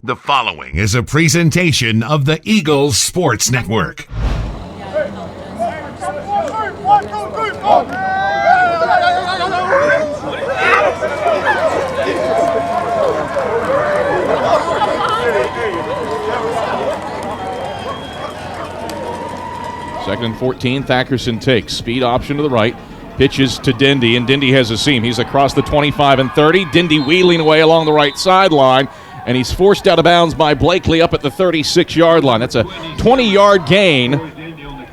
The following is a presentation of the Eagles Sports Network. Second and 14, Thackerson takes. Speed option to the right. Pitches to Dindy, and Dindy has a seam. He's across the 25 and 30. Dindy wheeling away along the right sideline, and he's forced out of bounds by Blakely up at the 36-yard line. That's a 20-yard gain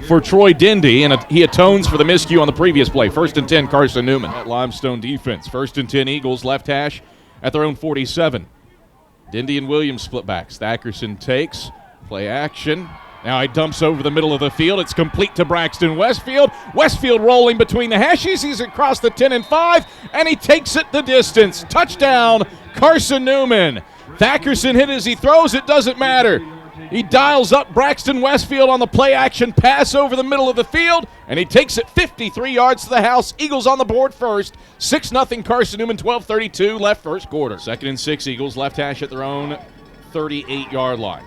for Troy Dindy, and he atones for the miscue on the previous play. First and 10, Carson-Newman. At Limestone defense. First and 10, Eagles left hash at their own 47. Dindy and Williams split backs. Thackerson takes. Play action. Now he dumps over the middle of the field. It's complete to Braxton Westfield. Westfield rolling between the hashes. He's across the 10 and 5, and he takes it the distance. Touchdown, Carson-Newman. Thackerson hit as he throws. It doesn't matter. He dials up Braxton Westfield on the play action pass over the middle of the field, and he takes it 53 yards to the house. Eagles on the board first. 6-0 Carson-Newman, 12:32 left first quarter. Second and 6, Eagles left hash at their own 38-yard line.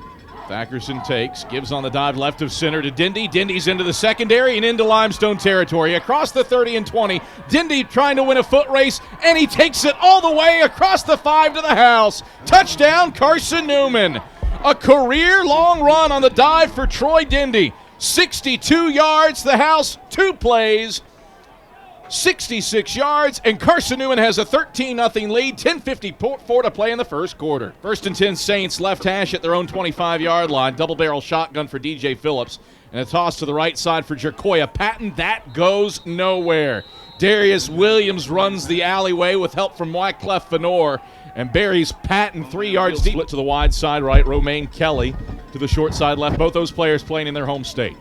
Thackerson takes, gives on the dive left of center to Dindy. Dindy's into the secondary and into Limestone territory. Across the 30 and 20, Dindy trying to win a foot race, and he takes it all the way across the 5 to the house. Touchdown, Carson-Newman. A career long run on the dive for Troy Dindy. 62 yards to the house, 2 plays. 66 yards, and Carson-Newman has a 13-0 lead, 10:54 to play in the first quarter. First and 10, Saints left hash at their own 25-yard line. Double-barrel shotgun for DJ Phillips, and a toss to the right side for Jerkoya Patton. That goes nowhere. Darius Williams runs the alleyway with help from Wyclef Fenor, and buries Patton 3 yards deep. Split to the wide side right, Romaine Kelly to the short side left. Both those players playing in their home state.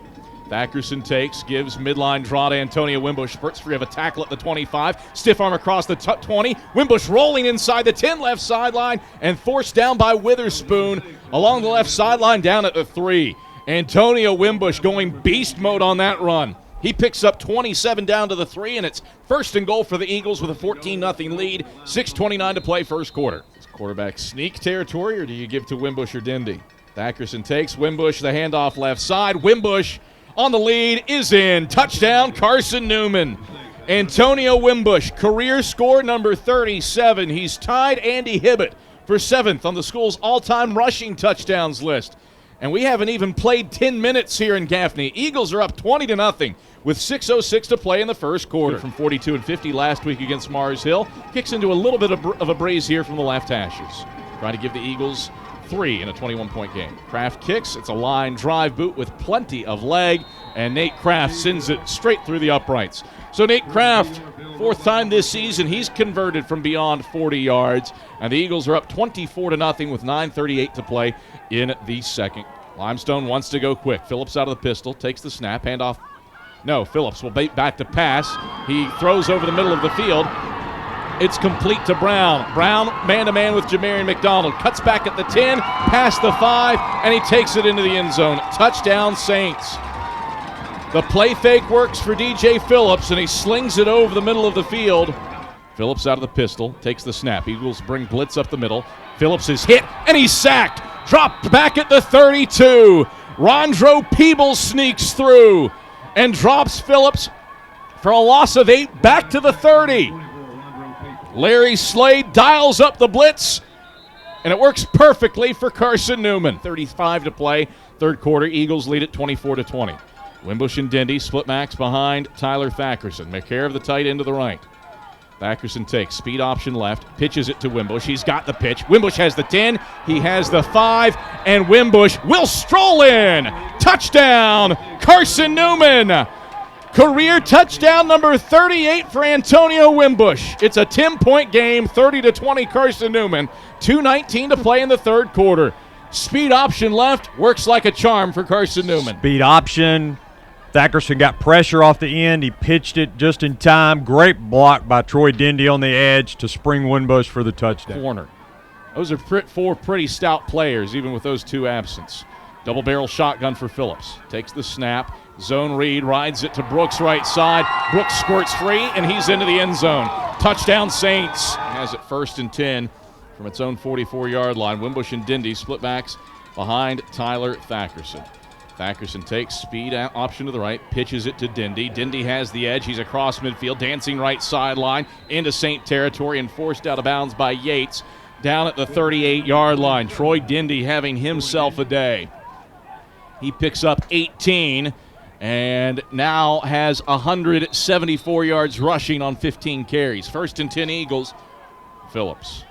Thackerson takes, gives midline draw to Antonio Wimbush. Spurts free of a tackle at the 25. Stiff arm across the 20. Wimbush rolling inside the 10 left sideline and forced down by Witherspoon along the left sideline down at the 3. Antonio Wimbush going beast mode on that run. He picks up 27 down to the 3, and it's first and goal for the Eagles with a 14-0 lead. 6:29 to play first quarter. Is quarterback sneak territory, or do you give to Wimbush or Dindy? Thackerson takes. Wimbush the handoff left side. Wimbush on the lead is in. Touchdown, Carson-Newman. Antonio Wimbush, career score number 37. He's tied Andy Hibbett for 7th on the school's all-time rushing touchdowns list. And we haven't even played 10 minutes here in Gaffney. Eagles are up 20-0 with 6:06 to play in the first quarter. From 42 and 50 last week against Mars Hill. Kicks into a little bit of a breeze here from the left hashes. Trying to give the Eagles 3 in a 21-point game. Kraft kicks. It's a line drive boot with plenty of leg, and Nate Kraft sends it straight through the uprights. So Nate Kraft, 4th time this season, he's converted from beyond 40 yards, and the Eagles are up 24-0 with 9:38 to play in the second. Limestone wants to go quick. Phillips out of the pistol, takes the snap, handoff. No, Phillips will bait back to pass. He throws over the middle of the field. It's complete to Brown. Brown man-to-man with Jamarian McDonald. Cuts back at the 10, past the 5, and he takes it into the end zone. Touchdown, Saints. The play fake works for DJ Phillips, and he slings it over the middle of the field. Phillips out of the pistol, takes the snap. Eagles bring blitz up the middle. Phillips is hit, and he's sacked. Dropped back at the 32. Rondro Peebles sneaks through and drops Phillips for a loss of 8 back to the 30. Larry Slade dials up the blitz, and it works perfectly for Carson-Newman. 35 to play, third quarter. Eagles lead at 24-20. Wimbush and Dindy split backs behind Tyler Thackerson. McCare of the tight end to the right. Thackerson takes, speed option left, pitches it to Wimbush. He's got the pitch. Wimbush has the 10, he has the 5, and Wimbush will stroll in. Touchdown, Carson-Newman. Career touchdown number 38 for Antonio Wimbush. It's a 10-point game, 30-20 Carson-Newman. 2:19 to play in the third quarter. Speed option left, works like a charm for Carson-Newman. Speed option. Thackerson got pressure off the end. He pitched it just in time. Great block by Troy Dindy on the edge to spring Wimbush for the touchdown. Corner. Those are 4 pretty stout players, even with those 2 absents. Double-barrel shotgun for Phillips. Takes the snap. Zone read, rides it to Brooks right side. Brooks squirts free, and he's into the end zone. Touchdown, Saints. Has it first and 10 from its own 44-yard line. Wimbush and Dindy split backs behind Tyler Thackerson. Thackerson takes speed option to the right, pitches it to Dindy. Dindy has the edge. He's across midfield, dancing right sideline into St. territory and forced out of bounds by Yates down at the 38-yard line. Troy Dindy having himself a day. He picks up 18 and now has 174 yards rushing on 15 carries. 1st and 10 Eagles. Phillips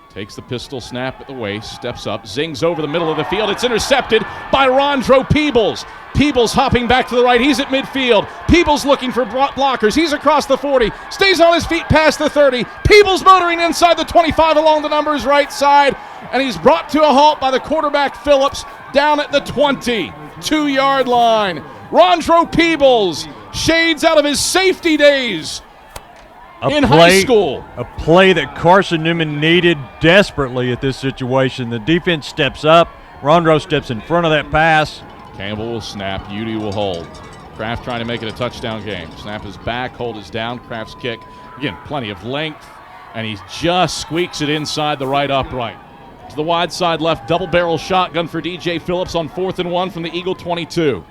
takes the pistol snap at the waist, steps up, zings over the middle of the field. It's intercepted by Rondro Peebles. Peebles hopping back to the right. He's at midfield. Peebles looking for blockers. He's across the 40. Stays on his feet past the 30. Peebles motoring inside the 25 along the numbers right side. And he's brought to a halt by the quarterback Phillips down at the 22-yard line. Rondro Peebles shades out of his safety days high school. A play that Carson-Newman needed desperately at this situation. The defense steps up. Rondro steps in front of that pass. Campbell will snap. Udy will hold. Kraft trying to make it a touchdown game. Snap is back. Hold is down. Kraft's kick. Again, plenty of length. And he just squeaks it inside the right upright. To the wide side left, double barrel shotgun for DJ Phillips on 4th and 1 from the Eagle 22.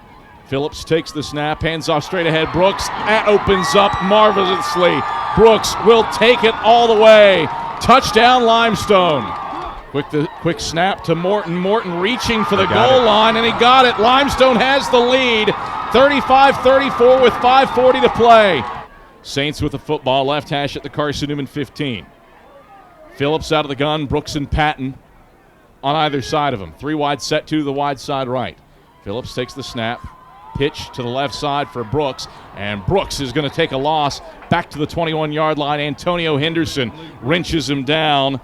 Phillips takes the snap, hands off straight ahead. Brooks opens up marvelously. Brooks will take it all the way. Touchdown, Limestone. Quick snap to Morton. Morton reaching for the goal line, and he got it. Limestone has the lead, 35-34 with 5:40 to play. Saints with the football, left hash at the Carson-Newman 15. Phillips out of the gun, Brooks and Patton on either side of him. 3 wide set, 2 to the wide side right. Phillips takes the snap. Pitch to the left side for Brooks, and Brooks is going to take a loss back to the 21-yard line. Antonio Henderson wrenches him down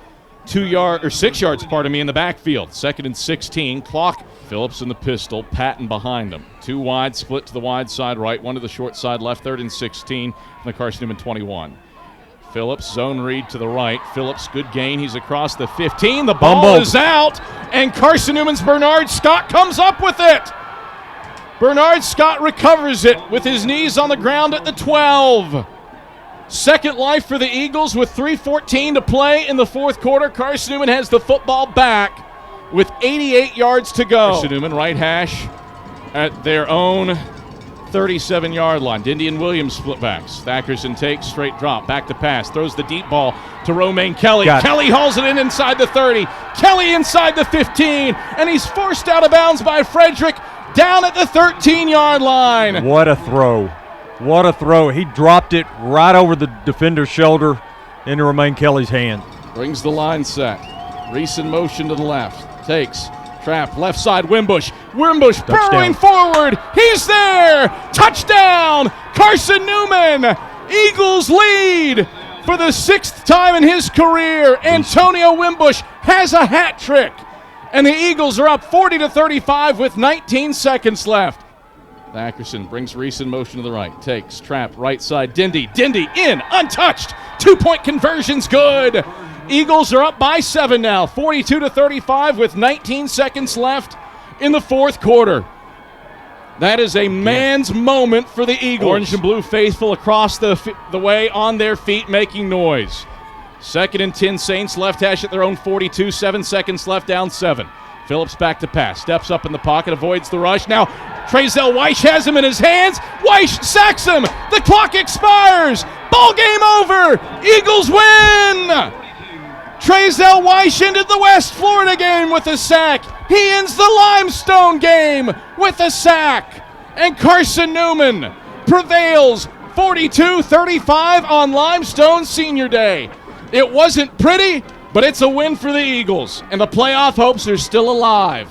6 yards, in the backfield. 2nd and 16. Clock. Phillips in the pistol, Patton behind him. 2 wide, split to the wide side right, 1 to the short side left. 3rd and 16 from the Carson-Newman 21. Phillips, zone read to the right. Phillips, good gain. He's across the 15. The ball is out, and Carson-Newman's Bernard Scott comes up with it. Bernard Scott recovers it with his knees on the ground at the 12. Second life for the Eagles with 3:14 to play in the 4th quarter. Carson-Newman has the football back with 88 yards to go. Carson-Newman right hash at their own 37-yard line. Dindy and Williams split backs. Thackerson takes, straight drop, back to pass, throws the deep ball to Romaine Kelly. Kelly hauls it in inside the 30. Kelly inside the 15, and he's forced out of bounds by Frederick down at the 13-yard line. What a throw. What a throw. He dropped it right over the defender's shoulder into Romaine Kelly's hand. Brings the line set. Reese in motion to the left. Takes. Trap. Left side. Wimbush. Wimbush burrowing forward. He's there. Touchdown. Carson-Newman. Eagles lead for the 6th time in his career. Antonio Wimbush has a hat trick. And the Eagles are up 40-35 with 19 seconds left. Thackerson brings Reese in motion to the right. Takes, trap, right side. Dindy in, untouched. 2-point conversion's good. Eagles are up by 7 now, 42-35 with 19 seconds left in the 4th quarter. That is a man's moment for the Eagles. Orange and blue faithful across the way on their feet making noise. 2nd and 10 Saints, left hash at their own 42, 7 seconds left, down 7. Phillips back to pass, steps up in the pocket, avoids the rush. Now Trezell Weish has him in his hands. Weish sacks him. The clock expires. Ball game over. Eagles win. Trezell Weish ended the West Florida game with a sack. He ends the Limestone game with a sack. And Carson-Newman prevails 42-35 on Limestone Senior Day. It wasn't pretty, but it's a win for the Eagles, and the playoff hopes are still alive.